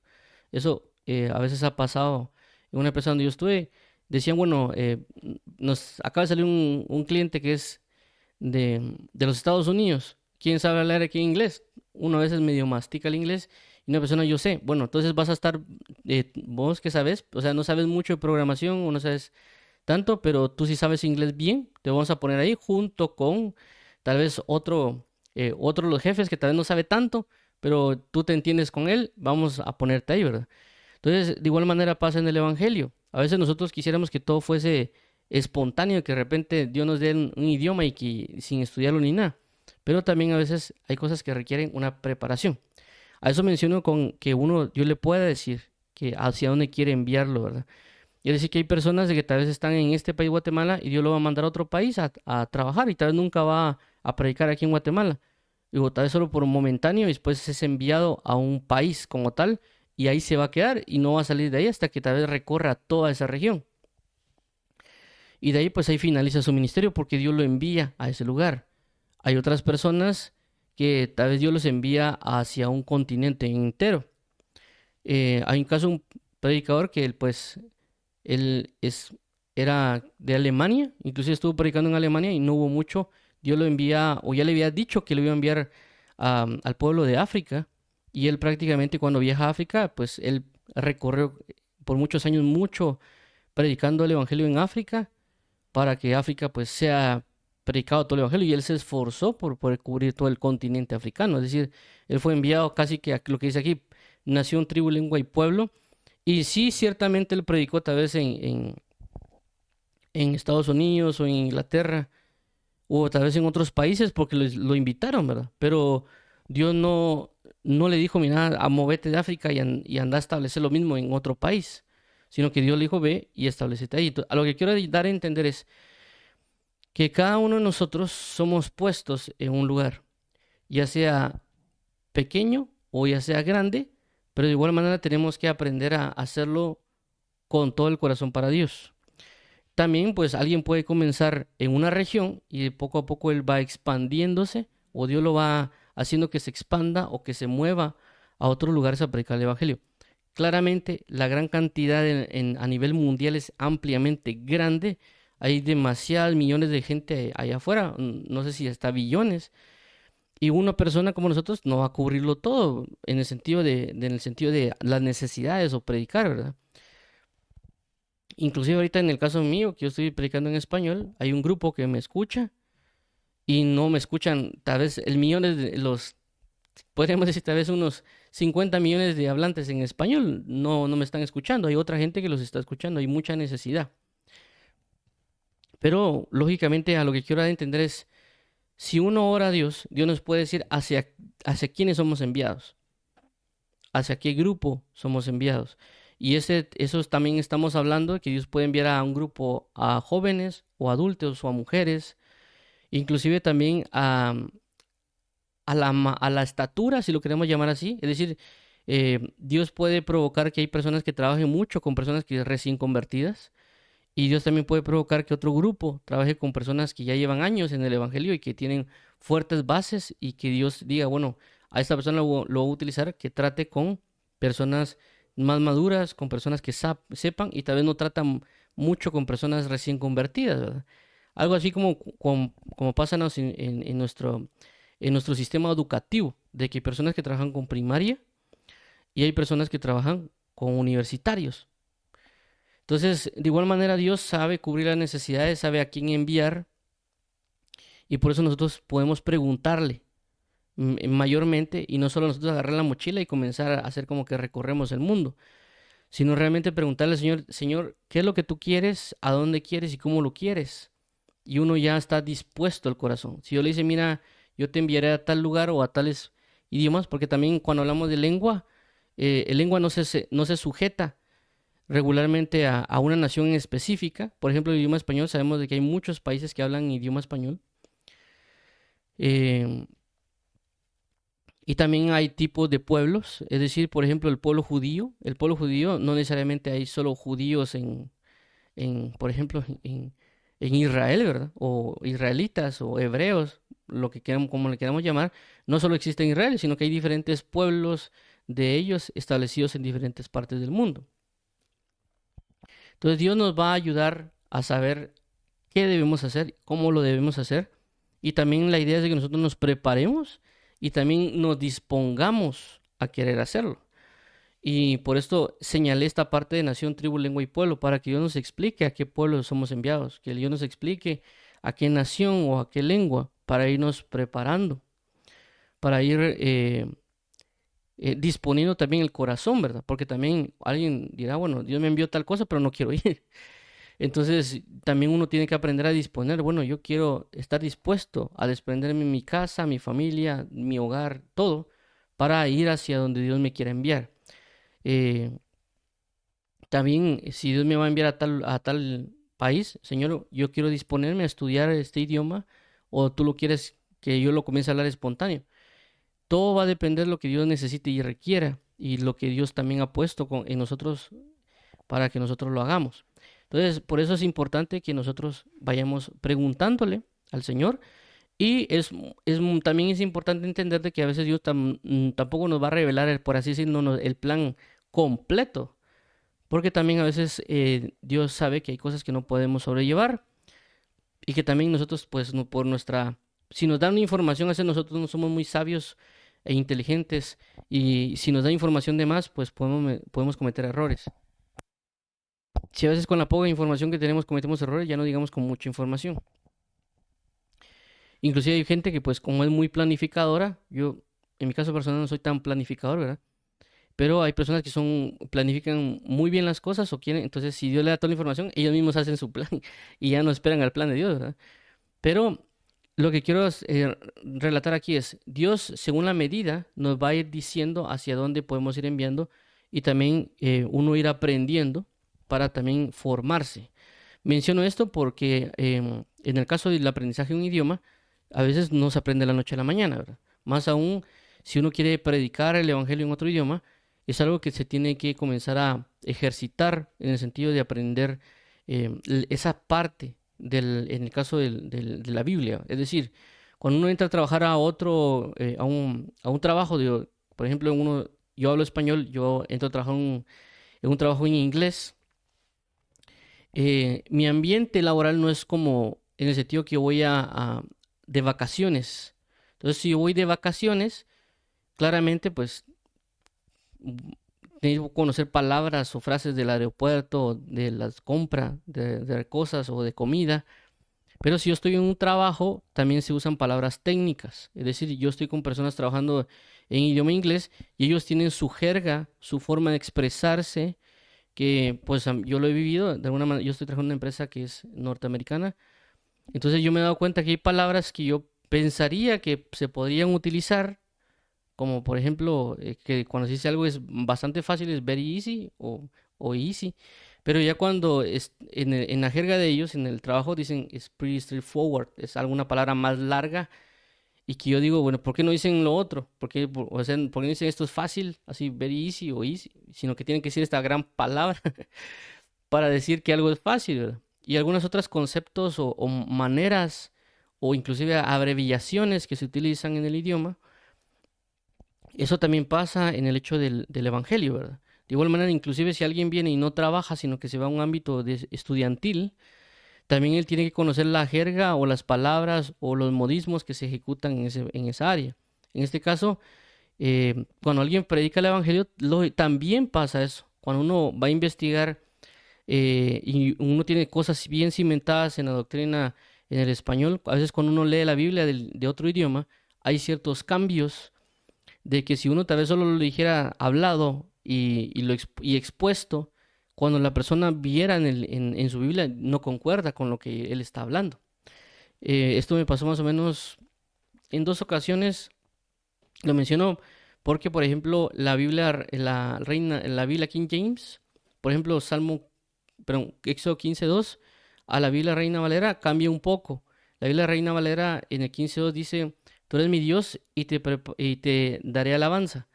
Eso a veces ha pasado en una empresa donde yo estuve. Decían, bueno, nos acaba de salir un cliente que es de los Estados Unidos. ¿Quién sabe hablar aquí inglés? Uno a veces medio mastica el inglés y una persona yo sé. Bueno, entonces vas a estar, vos que sabes, o sea, no sabes mucho de programación o no sabes tanto, pero tú sí sabes inglés bien, te vamos a poner ahí junto con tal vez otro de los jefes que tal vez no sabe tanto, pero tú te entiendes con él, vamos a ponerte ahí, ¿verdad? Entonces, de igual manera pasa en el Evangelio. A veces nosotros quisiéramos que todo fuese espontáneo, que de repente Dios nos dé un idioma y que sin estudiarlo ni nada. Pero también a veces hay cosas que requieren una preparación. A eso menciono con que uno, Dios le pueda decir que hacia dónde quiere enviarlo, ¿verdad? Y es decir, que hay personas de que tal vez están en este país, Guatemala, y Dios lo va a mandar a otro país a trabajar y tal vez nunca va a predicar aquí en Guatemala. Digo, tal vez solo por un momentáneo y después es enviado a un país como tal y ahí se va a quedar y no va a salir de ahí hasta que tal vez recorra toda esa región. Y de ahí pues ahí finaliza su ministerio porque Dios lo envía a ese lugar. Hay otras personas que tal vez Dios los envía hacia un continente entero. Hay un caso, un predicador que él pues él era de Alemania, inclusive estuvo predicando en Alemania y no hubo mucho. Dios lo envía, o ya le había dicho que lo iba a enviar al pueblo de África. Y él prácticamente cuando viaja a África, pues él recorrió por muchos años mucho predicando el evangelio en África para que África pues sea predicado todo el evangelio. Y él se esforzó por cubrir todo el continente africano. Es decir, él fue enviado casi que a lo que dice aquí, nación, tribu, lengua y pueblo. Y sí, ciertamente él predicó tal vez en Estados Unidos o en Inglaterra o tal vez en otros países porque lo invitaron, ¿verdad? Pero Dios no le dijo, mira, a movete de África y anda a establecer lo mismo en otro país, sino que Dios le dijo, ve y establecete ahí. A lo que quiero dar a entender es que cada uno de nosotros somos puestos en un lugar, ya sea pequeño o ya sea grande, pero de igual manera tenemos que aprender a hacerlo con todo el corazón para Dios. También, pues alguien puede comenzar en una región y poco a poco él va expandiéndose o Dios lo va haciendo que se expanda o que se mueva a otros lugares a predicar el evangelio. Claramente, la gran cantidad a nivel mundial es ampliamente grande. Hay demasiados millones de gente allá afuera, no sé si hasta billones. Y una persona como nosotros no va a cubrirlo todo en el sentido en el sentido de las necesidades o predicar, ¿verdad? Inclusive ahorita en el caso mío, que yo estoy predicando en español, hay un grupo que me escucha y no me escuchan, tal vez el millón de podríamos decir tal vez unos 50 millones de hablantes en español, no me están escuchando, hay otra gente que los está escuchando, hay mucha necesidad. Pero lógicamente a lo que quiero dar a entender es, si uno ora a Dios, Dios nos puede decir hacia quiénes somos enviados, hacia qué grupo somos enviados. Y eso también estamos hablando, que Dios puede enviar a un grupo a jóvenes o adultos o a mujeres, inclusive también a la estatura, si lo queremos llamar así. Es decir, Dios puede provocar que hay personas que trabajen mucho con personas que recién convertidas. Y Dios también puede provocar que otro grupo trabaje con personas que ya llevan años en el Evangelio y que tienen fuertes bases y que Dios diga, bueno, a esta persona lo voy a utilizar, que trate con personas más maduras, con personas que sepan y tal vez no tratan mucho con personas recién convertidas, ¿verdad? Algo así como pasa en nuestro sistema educativo, de que hay personas que trabajan con primaria y hay personas que trabajan con universitarios. Entonces, de igual manera, Dios sabe cubrir las necesidades, sabe a quién enviar, y por eso nosotros podemos preguntarle mayormente, y no solo nosotros agarrar la mochila y comenzar a hacer como que recorremos el mundo, sino realmente preguntarle al Señor, Señor, ¿qué es lo que tú quieres? ¿A dónde quieres y cómo lo quieres? Y uno ya está dispuesto al corazón. Si yo le dice, mira, yo te enviaré a tal lugar o a tales idiomas, porque también cuando hablamos de lengua, el lengua no se sujeta regularmente a una nación en específica. Por ejemplo, el idioma español, sabemos de que hay muchos países que hablan idioma español. Eh, y también hay tipos de pueblos, es decir, por ejemplo, el pueblo judío. El pueblo judío no necesariamente hay solo judíos por ejemplo, en Israel, ¿verdad? O israelitas o hebreos, lo que queramos, como le queramos llamar. No solo existe en Israel, sino que hay diferentes pueblos de ellos establecidos en diferentes partes del mundo. Entonces Dios nos va a ayudar a saber qué debemos hacer, cómo lo debemos hacer. Y también la idea es de que nosotros nos preparemos y también nos dispongamos a querer hacerlo. Y por esto señalé esta parte de nación, tribu, lengua y pueblo, para que Dios nos explique a qué pueblo somos enviados, que Dios nos explique a qué nación o a qué lengua, para irnos preparando, para ir disponiendo también el corazón, ¿verdad? Porque también alguien dirá, bueno, Dios me envió tal cosa, pero no quiero ir. Entonces, también uno tiene que aprender a disponer. Bueno, yo quiero estar dispuesto a desprenderme de mi casa, mi familia, mi hogar, todo, para ir hacia donde Dios me quiera enviar. Eh, También, si Dios me va a enviar a tal país, Señor, yo quiero disponerme a estudiar este idioma, o tú lo quieres que yo lo comience a hablar espontáneo. Todo va a depender de lo que Dios necesite y requiera, y lo que Dios también ha puesto en nosotros para que nosotros lo hagamos. Entonces, por eso es importante que nosotros vayamos preguntándole al Señor y también es importante entender de que a veces Dios tampoco nos va a revelar, por así decirlo, el plan completo, porque también a veces Dios sabe que hay cosas que no podemos sobrellevar y que también nosotros, pues, no, si nos dan una información, a veces nosotros no somos muy sabios e inteligentes y si nos da información de más, pues podemos cometer errores. Si a veces con la poca información que tenemos cometemos errores, ya no digamos con mucha información. Inclusive hay gente que pues como es muy planificadora, yo en mi caso personal no soy tan planificador, ¿verdad? Pero hay personas que planifican muy bien las cosas o quieren, entonces si Dios le da toda la información, ellos mismos hacen su plan y ya no esperan al plan de Dios, ¿verdad? Pero lo que quiero relatar aquí es, Dios según la medida nos va a ir diciendo hacia dónde podemos ir enviando y también uno ir aprendiendo para también formarse. Menciono esto porque en el caso del aprendizaje de un idioma, a veces no se aprende de la noche a la mañana, ¿verdad? Más aún, si uno quiere predicar el evangelio en otro idioma, es algo que se tiene que comenzar a ejercitar en el sentido de aprender esa parte en el caso de la Biblia. Es decir, cuando uno entra a trabajar a otro, a un trabajo, por ejemplo, yo hablo español, yo entro a trabajar en un trabajo en inglés. Mi ambiente laboral no es como en el sentido que voy de vacaciones. Entonces, si yo voy de vacaciones, claramente, pues, mm, tengo que conocer palabras o frases del aeropuerto, de las compras de cosas o de comida. Pero si yo estoy en un trabajo, también se usan palabras técnicas. Es decir, yo estoy con personas trabajando en idioma inglés y ellos tienen su jerga, su forma de expresarse que pues yo lo he vivido de alguna manera. Yo estoy trabajando en una empresa que es norteamericana, entonces yo me he dado cuenta que hay palabras que yo pensaría que se podrían utilizar, como por ejemplo, que cuando se dice algo es bastante fácil, es very easy o easy, pero ya cuando en la jerga de ellos, en el trabajo, dicen es pretty straightforward, es alguna palabra más larga Y que yo digo, bueno, ¿por qué no dicen lo otro? O sea, ¿por qué no dicen esto es fácil, así, very easy o easy? Sino que tienen que decir esta gran palabra para decir que algo es fácil, ¿verdad? Y algunos otros conceptos o maneras o inclusive abreviaciones que se utilizan en el idioma, eso también pasa en el hecho del evangelio, ¿verdad? De igual manera, inclusive si alguien viene y no trabaja, sino que se va a un ámbito estudiantil, también él tiene que conocer la jerga o las palabras o los modismos que se ejecutan en esa área. En este caso, cuando alguien predica el evangelio, también pasa eso. Cuando uno va a investigar y uno tiene cosas bien cimentadas en la doctrina en el español, a veces cuando uno lee la Biblia de otro idioma, hay ciertos cambios de que si uno tal vez solo lo dijera hablado y expuesto, cuando la persona viera en su Biblia no concuerda con lo que él está hablando. Esto me pasó más o menos en dos ocasiones, lo menciono porque, por ejemplo, la Biblia King James, por ejemplo, Éxodo 15:2, a la Biblia Reina Valera cambia un poco. La Biblia Reina Valera en el 15:2 dice, tú eres mi Dios y te daré alabanza.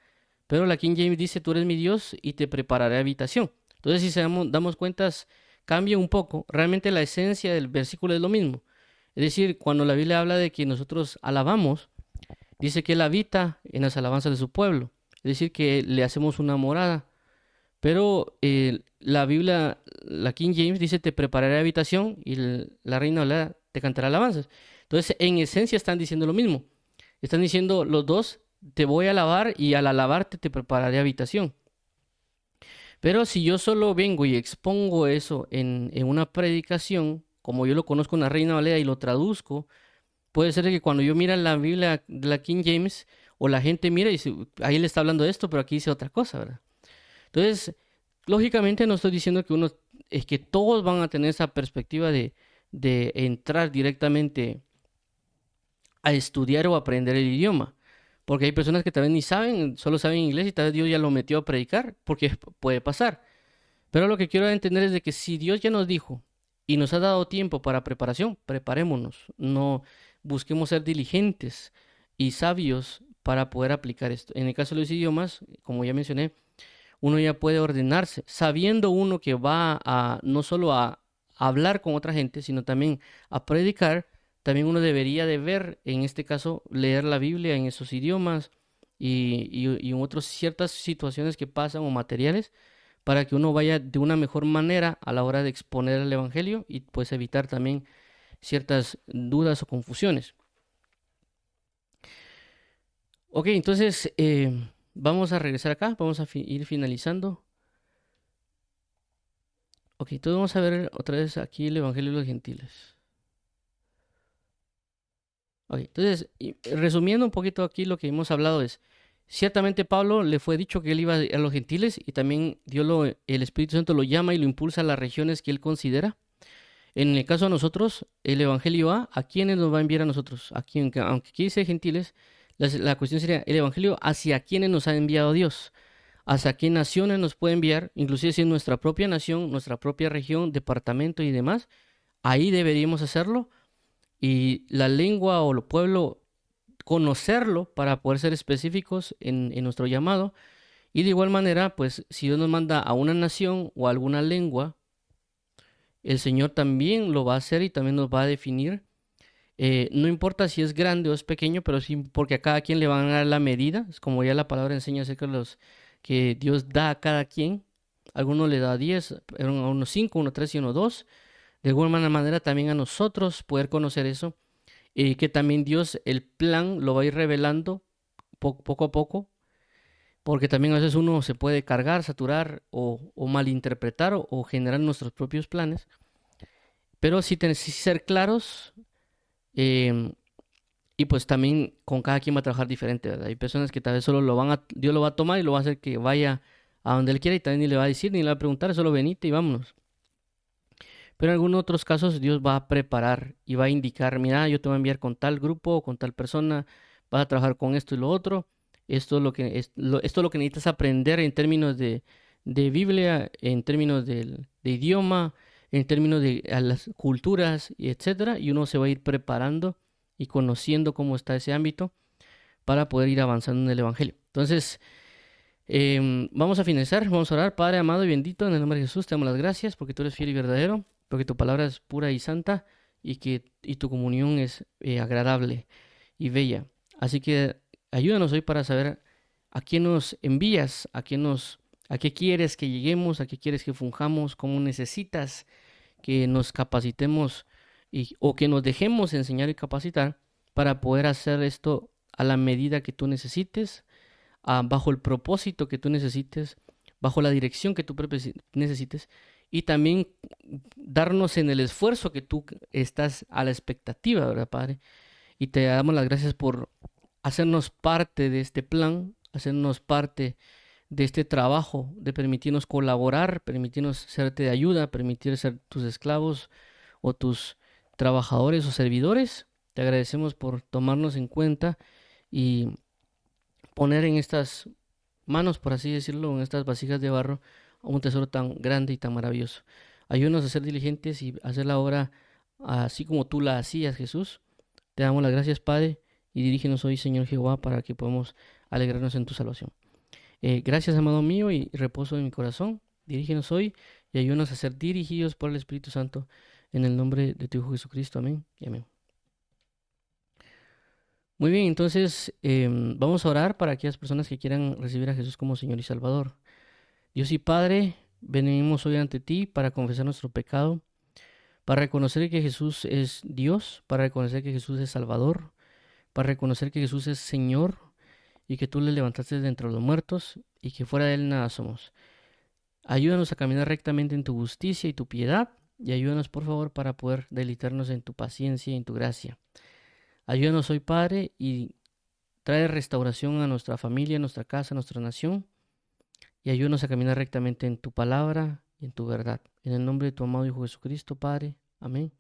Pero la King James dice, tú eres mi Dios y te prepararé habitación. Entonces, si damos cuentas, cambia un poco. Realmente la esencia del versículo es lo mismo. Es decir, cuando la Biblia habla de que nosotros alabamos, dice que Él habita en las alabanzas de su pueblo. Es decir, que le hacemos una morada. Pero la Biblia, la King James dice, te prepararé habitación y la Reina Valera te cantará alabanzas. Entonces, en esencia están diciendo lo mismo. Están diciendo los dos, te voy a alabar y al alabarte te prepararé habitación. Pero si yo solo vengo y expongo eso en una predicación, como yo lo conozco en la Reina Valera y lo traduzco, puede ser que cuando yo mira la Biblia de la King James o la gente mira y dice, ahí le está hablando de esto, pero aquí dice otra cosa, ¿verdad? Entonces, lógicamente no estoy diciendo que es que todos van a tener esa perspectiva de entrar directamente a estudiar o aprender el idioma. Porque hay personas que tal vez ni saben, solo saben inglés y tal vez Dios ya lo metió a predicar, porque puede pasar. Pero lo que quiero entender es de que si Dios ya nos dijo y nos ha dado tiempo para preparación, preparémonos. No busquemos ser diligentes y sabios para poder aplicar esto. En el caso de los idiomas, como ya mencioné, uno ya puede ordenarse, sabiendo uno que va a no solo a hablar con otra gente, sino también a predicar. También uno debería de ver, en este caso, leer la Biblia en esos idiomas y en otras ciertas situaciones que pasan o materiales para que uno vaya de una mejor manera a la hora de exponer el Evangelio y pues evitar también ciertas dudas o confusiones. Ok, entonces vamos a regresar acá, vamos a ir finalizando. Ok, entonces vamos a ver otra vez aquí el Evangelio de los Gentiles. Ok, entonces, resumiendo un poquito aquí lo que hemos hablado es, ciertamente Pablo le fue dicho que él iba a los gentiles y también el Espíritu Santo lo llama y lo impulsa a las regiones que él considera. En el caso de nosotros, el Evangelio ¿a quiénes nos va a enviar a nosotros? Aunque aquí dice gentiles, la cuestión sería, el Evangelio hacia quiénes nos ha enviado Dios, hacia qué naciones nos puede enviar, inclusive si es nuestra propia nación, nuestra propia región, departamento y demás, ahí deberíamos hacerlo y la lengua o el pueblo conocerlo para poder ser específicos en nuestro llamado. Y de igual manera, pues si Dios nos manda a una nación o a alguna lengua, el Señor también lo va a hacer y también nos va a definir. No importa si es grande o es pequeño, pero sí porque a cada quien le van a dar la medida. Es como ya la palabra enseña acerca de los que Dios da a cada quien. A algunos le da 10, a unos 5, unos 3 y unos 2. De alguna manera también a nosotros poder conocer eso. Y que también Dios el plan lo va a ir revelando poco a poco. Porque también a veces uno se puede cargar, saturar o malinterpretar o generar nuestros propios planes. Pero sí, sí ser claros. em, y pues también con cada quien va a trabajar diferente, ¿verdad? Hay personas que tal vez solo Dios lo va a tomar y lo va a hacer que vaya a donde él quiera y también ni le va a decir ni le va a preguntar, solo venite y vámonos. Pero en algunos otros casos Dios va a preparar y va a indicar, mira, yo te voy a enviar con tal grupo o con tal persona, vas a trabajar con esto y lo otro. Esto es esto es lo que necesitas aprender en términos de Biblia, en términos de idioma, en términos de a las culturas y etcétera. Y uno se va a ir preparando y conociendo cómo está ese ámbito para poder ir avanzando en el Evangelio. Entonces, vamos a finalizar, vamos a orar. Padre amado y bendito, en el nombre de Jesús, te damos las gracias porque tú eres fiel y verdadero, porque tu palabra es pura y santa y tu comunión es agradable y bella. Así que ayúdanos hoy para saber a quién nos envías, a qué quieres que lleguemos, a qué quieres que funjamos, cómo necesitas que nos capacitemos o que nos dejemos enseñar y capacitar para poder hacer esto a la medida que tú necesites, bajo el propósito que tú necesites, bajo la dirección que tú necesites, y también darnos en el esfuerzo que tú estás a la expectativa, ¿verdad, Padre? Y te damos las gracias por hacernos parte de este plan, hacernos parte de este trabajo, de permitirnos colaborar, permitirnos serte de ayuda, permitir ser tus esclavos o tus trabajadores o servidores. Te agradecemos por tomarnos en cuenta y poner en estas manos, por así decirlo, en estas vasijas de barro, un tesoro tan grande y tan maravilloso. Ayúdanos a ser diligentes y hacer la obra así como tú la hacías, Jesús. Te damos las gracias, Padre, y dirígenos hoy, Señor Jehová, para que podamos alegrarnos en tu salvación. Gracias, amado mío, y reposo en mi corazón. Dirígenos hoy y ayúdanos a ser dirigidos por el Espíritu Santo en el nombre de tu Hijo Jesucristo. Amén y amén. Muy bien, entonces vamos a orar para aquellas personas que quieran recibir a Jesús como Señor y Salvador. Dios y Padre, venimos hoy ante ti para confesar nuestro pecado, para reconocer que Jesús es Dios, para reconocer que Jesús es Salvador, para reconocer que Jesús es Señor y que tú le levantaste de entre los muertos y que fuera de él nada somos. Ayúdanos a caminar rectamente en tu justicia y tu piedad y ayúdanos por favor para poder deleitarnos en tu paciencia y en tu gracia. Ayúdanos hoy, Padre, y trae restauración a nuestra familia, a nuestra casa, a nuestra nación y ayúdanos a caminar rectamente en tu palabra y en tu verdad. En el nombre de tu amado Hijo Jesucristo, Padre. Amén.